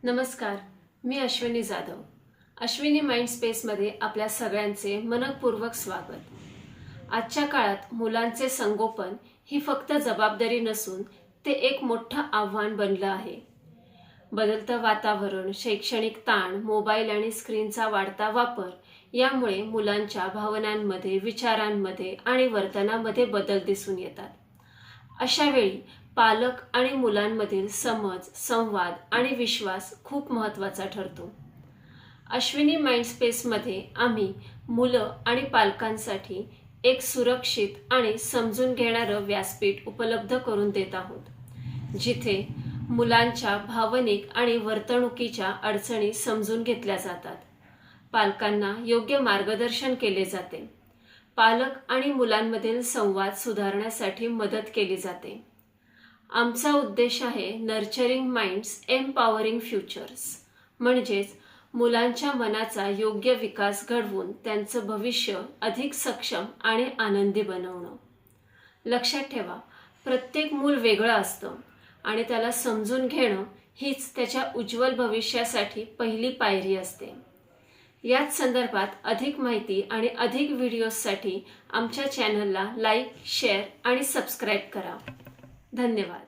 नमस्कार, मी अश्विनी जाधव. अश्विनी माइंड स्पेसमध्ये आपल्या सगळ्यांचे मनपूर्वक स्वागत. आजच्या काळात मुलांचे संगोपन ही फक्त जबाबदारी नसून ते एक मोठं आव्हान बनलं आहे. बदलतं वातावरण, शैक्षणिक ताण, मोबाईल आणि स्क्रीनचा वाढता वापर यामुळे मुलांच्या भावनांमध्ये, विचारांमध्ये आणि वर्तनामध्ये बदल दिसून येतात. अशा वेळी पालक आणि मुलांमधील समज, संवाद आणि विश्वास खूप महत्त्वाचा ठरतो. अश्विनी माइंड स्पेसमध्ये आम्ही मुलं आणि पालकांसाठी एक सुरक्षित आणि समजून घेणारं व्यासपीठ उपलब्ध करून देत आहोत, जिथे मुलांच्या भावनिक आणि वर्तणुकीच्या अडचणी समजून घेतल्या जातात. पालकांना योग्य मार्गदर्शन केले जाते. पालक आणि मुलांमधील संवाद सुधारण्यासाठी मदत केली जाते. आमचा उद्देश आहे नर्चरिंग माइंड्स, एम्पॉवरिंग फ्युचर्स, म्हणजेच मुलांच्या मनाचा योग्य विकास घडवून त्यांचं भविष्य अधिक सक्षम आणि आनंदी बनवणं. लक्षात ठेवा, प्रत्येक मूल वेगळं असतं आणि त्याला समजून घेणं हीच त्याच्या उज्ज्वल भविष्यासाठी पहिली पायरी असते. याच संदर्भात अधिक माहिती आणि अधिक व्हिडिओजसाठी आमच्या चॅनलला लाईक, शेअर आणि सबस्क्राईब करा. धन्यवाद.